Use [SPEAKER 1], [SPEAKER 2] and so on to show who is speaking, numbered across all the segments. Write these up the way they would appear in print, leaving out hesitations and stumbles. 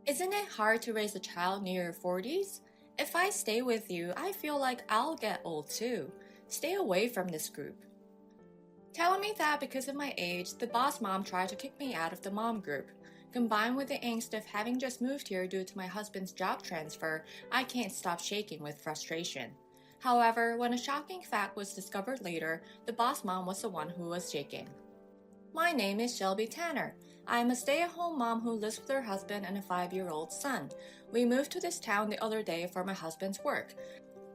[SPEAKER 1] Isn't it hard to raise a child near your 40s? If I stay with you, I feel like I'll get old too. Stay away from this group. Telling me that because of my age, the boss mom tried to kick me out of the mom group. Combined with the angst of having just moved here due to my husband's job transfer, I can't stop shaking with frustration. However, when a shocking fact was discovered later, the boss mom was the one who was shaking. My name is Shelby Tanner. I am a stay-at-home mom who lives with her husband and a 5-year-old son. We moved to this town the other day for my husband's work.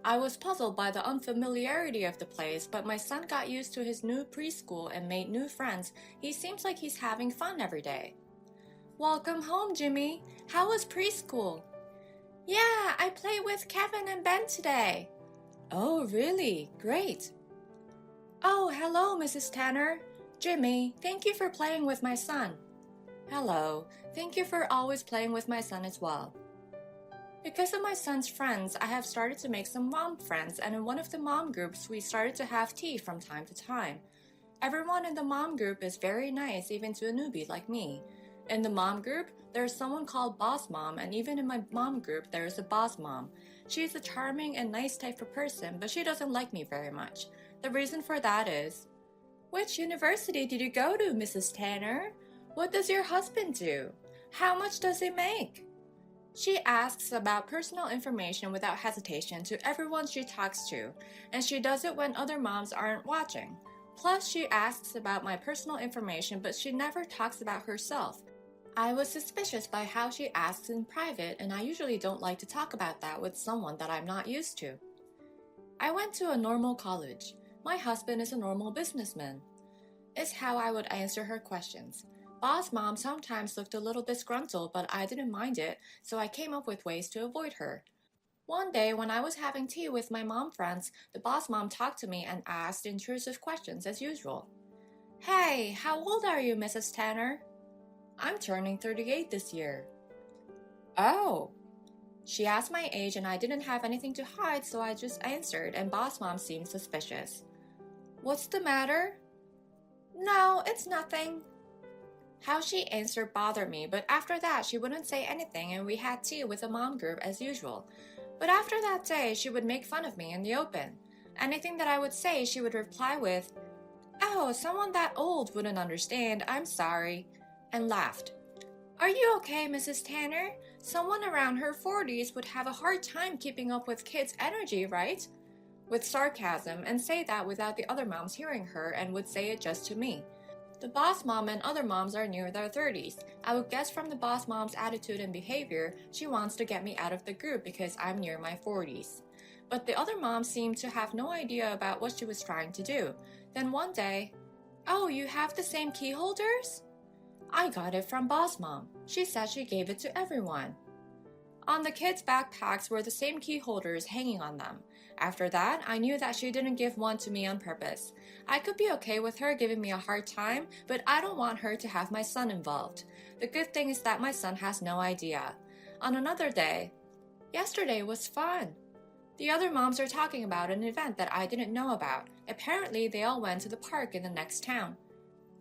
[SPEAKER 1] I was puzzled by the unfamiliarity of the place, but my son got used to his new preschool and made new friends. He seems like he's having fun every day. Welcome home, Jimmy. How was preschool? Yeah, I played with Kevin and Ben today. Oh, really? Great. Oh, hello, Mrs. Tanner. Jimmy, thank you for playing with my son. Hello. Thank you for always playing with my son as well. Because of my son's friends, I have started to make some mom friends, and in one of the mom groups, we started to have tea from time to time. Everyone in the mom group is very nice, even to a newbie like me. In the mom group, there is someone called Boss Mom, and even in my mom group, there is a Boss Mom. She is a charming and nice type of person, but she doesn't like me very much. The reason for that is, which university did you go to, Mrs. Tanner? What does your husband do? How much does he make? She asks about personal information without hesitation to everyone she talks to, and she does it when other moms aren't watching. Plus, she asks about my personal information, but she never talks about herself. I was suspicious by how she asks in private, and I usually don't like to talk about that with someone that I'm not used to. I went to a normal college. My husband is a normal businessman. Is how I would answer her questions. Boss Mom sometimes looked a little disgruntled, but I didn't mind it, so I came up with ways to avoid her. One day, when I was having tea with my mom friends, the Boss Mom talked to me and asked intrusive questions as usual. Hey, how old are you, Mrs. Tanner? I'm turning 38 this year. Oh. She asked my age and I didn't have anything to hide, so I just answered, and Boss Mom seemed suspicious. What's the matter? No, it's nothing. How she answered bothered me, but after that she wouldn't say anything and we had tea with the mom group as usual. But after that day, she would make fun of me in the open. Anything that I would say, she would reply with, Oh, someone that old wouldn't understand, I'm sorry, and laughed. Are you okay, Mrs. Tanner? Someone around her 40s would have a hard time keeping up with kids' energy, right? With sarcasm, and say that without the other moms hearing her and would say it just to me. The boss mom and other moms are near their 30s. I would guess from the boss mom's attitude and behavior, she wants to get me out of the group because I'm near my 40s. But the other moms seemed to have no idea about what she was trying to do. Then one day, Oh, you have the same key holders? I got it from Boss Mom. She said she gave it to everyone. On the kids' backpacks were the same key holders hanging on them. After that, I knew that she didn't give one to me on purpose. I could be okay with her giving me a hard time, but I don't want her to have my son involved. The good thing is that my son has no idea. On another day, yesterday was fun. The other moms are talking about an event that I didn't know about. Apparently, they all went to the park in the next town.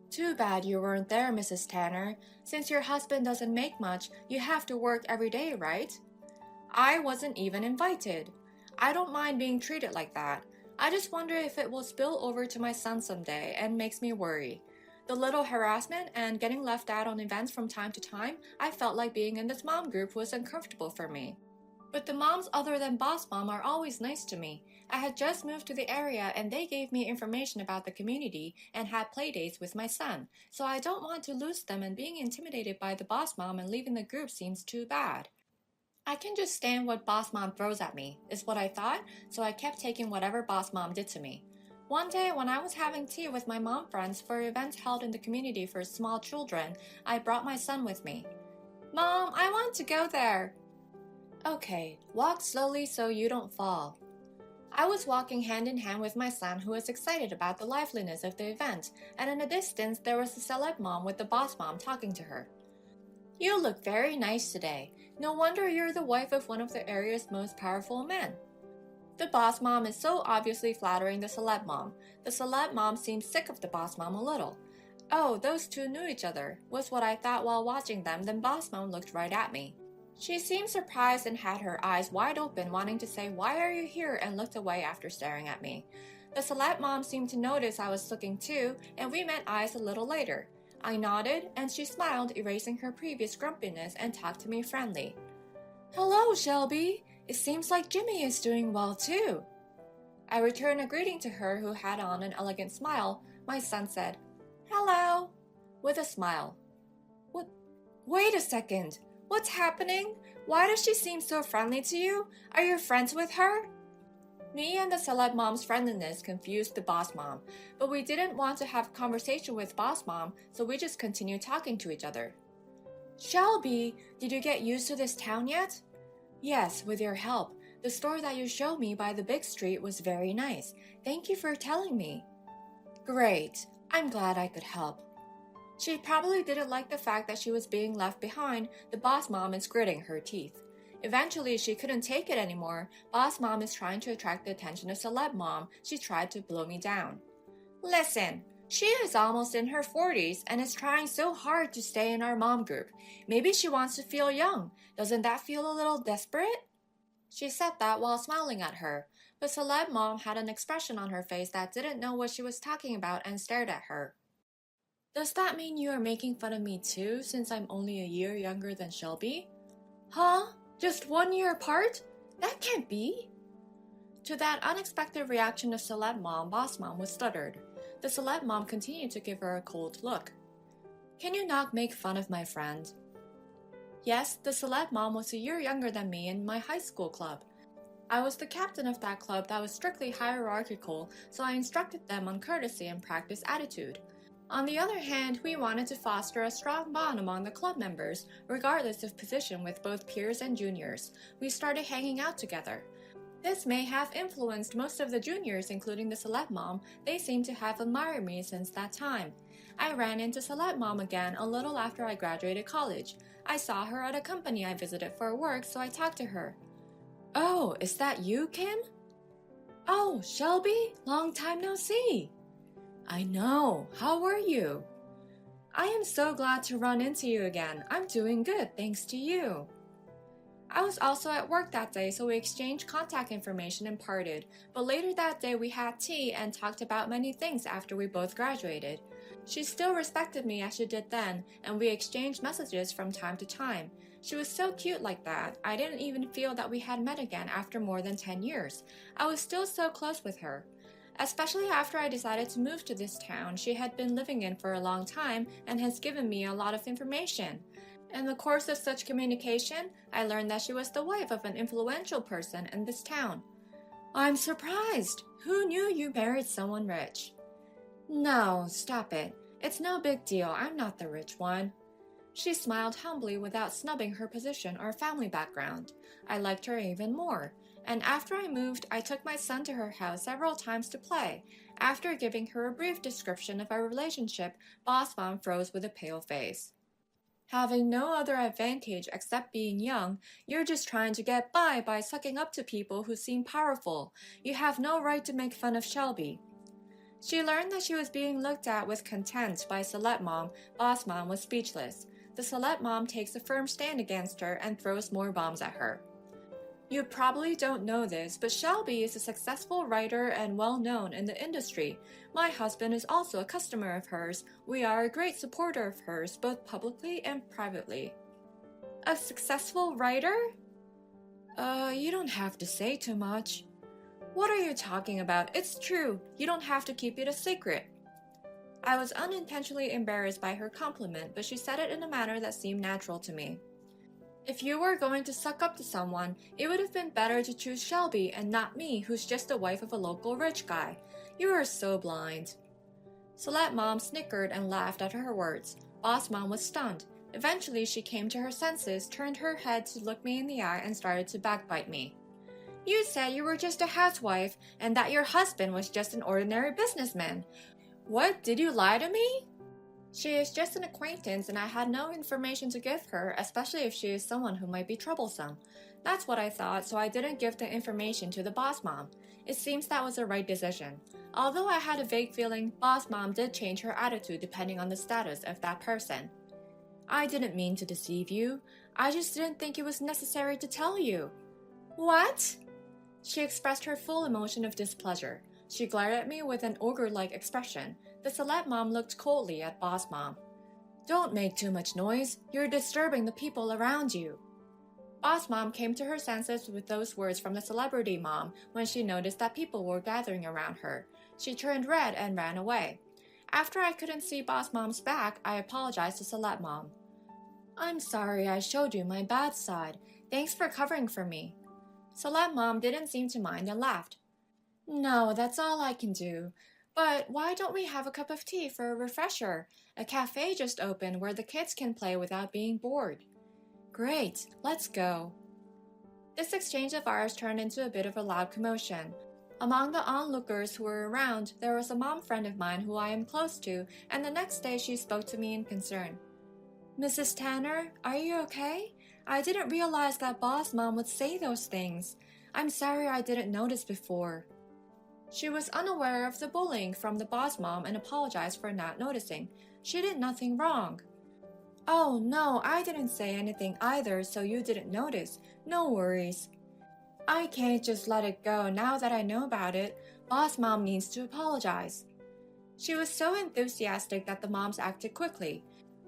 [SPEAKER 1] Too bad you weren't there, Mrs. Tanner. Since your husband doesn't make much, you have to work every day, right? I wasn't even invited. I don't mind being treated like that. I just wonder if it will spill over to my son someday and makes me worry. The little harassment and getting left out on events from time to time, I felt like being in this mom group was uncomfortable for me. But the moms other than Boss Mom are always nice to me. I had just moved to the area and they gave me information about the community and had playdates with my son, so I don't want to lose them, and being intimidated by the Boss Mom and leaving the group seems too bad. I can just stand what Boss Mom throws at me, is what I thought, so I kept taking whatever Boss Mom did to me. One day, when I was having tea with my mom friends for events held in the community for small children, I brought my son with me. Mom, I want to go there. Okay, walk slowly so you don't fall. I was walking hand in hand with my son, who was excited about the liveliness of the event, and in the distance there was a celeb mom with the boss mom talking to her. You look very nice today. No wonder you're the wife of one of the area's most powerful men. The boss mom is so obviously flattering the celeb mom. The celeb mom seems sick of the boss mom a little. Oh, those two knew each other, was what I thought while watching them. Then boss mom looked right at me. She seemed surprised and had her eyes wide open, wanting to say, "Why are you here?" and looked away after staring at me. The celeb mom seemed to notice I was looking too, and we met eyes a little later. I nodded, and she smiled, erasing her previous grumpiness, and talked to me friendly. "Hello, Shelby. It seems like Jimmy is doing well too." I returned a greeting to her, who had on an elegant smile. My son said, "Hello," with a smile. "What? Wait a second. What's happening? Why does she seem so friendly to you? Are you friends with her?" Me and the celeb mom's friendliness confused the boss mom, but we didn't want to have a conversation with boss mom, so we just continued talking to each other. "Shelby, did you get used to this town yet?" "Yes, with your help. The store that you showed me by the big street was very nice. Thank you for telling me." "Great. I'm glad I could help." She probably didn't like the fact that she was being left behind. The boss mom is gritting her teeth. Eventually, she couldn't take it anymore. Boss mom is trying to attract the attention of celeb mom. She tried to blow me down. "Listen, she is almost in her 40s and is trying so hard to stay in our mom group. Maybe she wants to feel young. Doesn't that feel a little desperate?" She said that while smiling at her, but celeb mom had an expression on her face that didn't know what she was talking about and stared at her. "Does that mean you are making fun of me too, since I'm only a year younger than Shelby?" "Huh? Just 1 year apart? That can't be." To that unexpected reaction of celeb mom, boss mom was stuttered. The celeb mom continued to give her a cold look. "Can you not make fun of my friend?" Yes, the celeb mom was a year younger than me in my high school club. I was the captain of that club that was strictly hierarchical, so I instructed them on courtesy and practice attitude. On the other hand, we wanted to foster a strong bond among the club members, regardless of position, with both peers and juniors. We started hanging out together. This may have influenced most of the juniors, including the celeb mom. They seem to have admired me since that time. I ran into celeb mom again a little after I graduated college. I saw her at a company I visited for work, so I talked to her. "Oh, is that you, Kim?" "Oh, Shelby, long time no see." "I know. How were you?" "I am so glad to run into you again. I'm doing good, thanks to you." I was also at work that day, so we exchanged contact information and parted, but later that day we had tea and talked about many things after we both graduated. She still respected me as she did then, and we exchanged messages from time to time. She was so cute like that. I didn't even feel that we had met again after more than 10 years. I was still so close with her. Especially after I decided to move to this town she had been living in for a long time and has given me a lot of information. In the course of such communication, I learned that she was the wife of an influential person in this town. "I'm surprised. Who knew you married someone rich?" "No, stop it. It's no big deal. I'm not the rich one." She smiled humbly without snubbing her position or family background. I liked her even more. And after I moved, I took my son to her house several times to play. After giving her a brief description of our relationship, Boss Mom froze with a pale face. "Having no other advantage except being young, you're just trying to get by sucking up to people who seem powerful. You have no right to make fun of Shelby." She learned that she was being looked at with contempt by celeb mom. Boss Mom was speechless. The celeb mom takes a firm stand against her and throws more bombs at her. "You probably don't know this, but Shelby is a successful writer and well known in the industry. My husband is also a customer of hers. We are a great supporter of hers, both publicly and privately." "A successful writer?" You don't have to say too much." "What are you talking about? It's true. You don't have to keep it a secret." I was unintentionally embarrassed by her compliment, but she said it in a manner that seemed natural to me. "If you were going to suck up to someone, it would have been better to choose Shelby and not me, who's just the wife of a local rich guy. You are so blind." Celeb Mom snickered and laughed at her words. Boss Mom was stunned. Eventually, she came to her senses, turned her head to look me in the eye, and started to backbite me. "You said you were just a housewife and that your husband was just an ordinary businessman. What, did you lie to me?" "She is just an acquaintance and I had no information to give her, especially if she is someone who might be troublesome." That's what I thought, so I didn't give the information to the boss mom. It seems that was the right decision. Although I had a vague feeling, boss mom did change her attitude depending on the status of that person. "I didn't mean to deceive you. I just didn't think it was necessary to tell you. What? She expressed her full emotion of displeasure. She glared at me with an ogre-like expression. The celeb mom looked coldly at boss mom. Don't make too much noise. You're disturbing the people around you. Boss mom came to her senses with those words from the celebrity mom when she noticed that people were gathering around her. She turned red and ran away. After I couldn't see boss mom's back, I apologized to celeb mom. I'm sorry I showed you my bad side. Thanks for covering for me. Celeb mom didn't seem to mind and laughed. No, that's all I can do. But why don't we have a cup of tea for a refresher? A cafe just opened where the kids can play without being bored. Great, let's go. This exchange of ours turned into a bit of a loud commotion. Among the onlookers who were around, there was a mom friend of mine who I am close to, and the next day she spoke to me in concern. Mrs. Tanner, are you okay? I didn't realize that boss mom would say those things. I'm sorry I didn't notice before. She was unaware of the bullying from the boss mom and apologized for not noticing. She did nothing wrong. Oh no, I didn't say anything either, so you didn't notice. No worries. I can't just let it go now that I know about it. Boss mom needs to apologize. She was so enthusiastic that the moms acted quickly.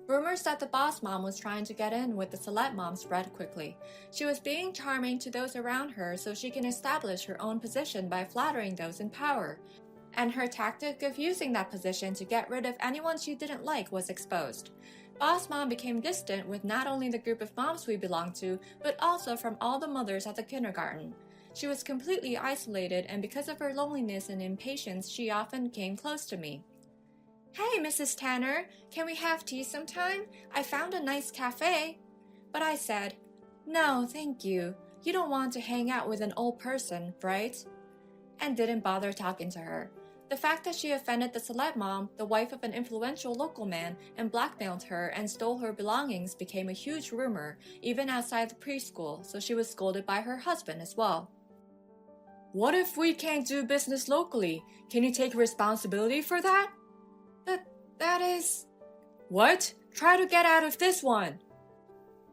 [SPEAKER 1] Rumors that the boss mom was trying to get in with the celeb mom spread quickly. She was being charming to those around her so she can establish her own position by flattering those in power. And her tactic of using that position to get rid of anyone she didn't like was exposed. Boss mom became distant with not only the group of moms we belonged to, but also from all the mothers at the kindergarten. She was completely isolated, and because of her loneliness and impatience, she often came close to me. Hey, Mrs. Tanner, can we have tea sometime? I found a nice cafe. But I said, no, thank you. You don't want to hang out with an old person, right? And didn't bother talking to her. The fact that she offended the celeb mom, the wife of an influential local man, and blackmailed her and stole her belongings became a huge rumor, even outside the preschool, so she was scolded by her husband as well. What if we can't do business locally? Can you take responsibility for that? That is... What? Try to get out of this one!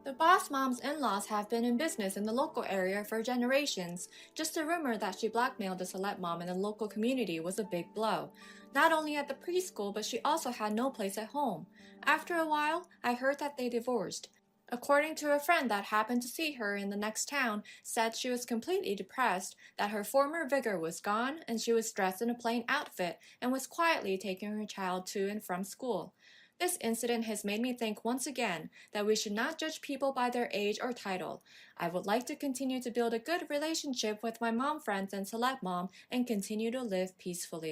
[SPEAKER 1] The boss mom's in-laws have been in business in the local area for generations. Just a rumor that she blackmailed the celeb mom in the local community was a big blow. Not only at the preschool, but she also had no place at home. After a while, I heard that they divorced. According to a friend that happened to see her in the next town, said she was completely depressed, that her former vigor was gone, and she was dressed in a plain outfit and was quietly taking her child to and from school. This incident has made me think once again that we should not judge people by their age or title. I would like to continue to build a good relationship with my mom friends and celeb mom and continue to live peacefully.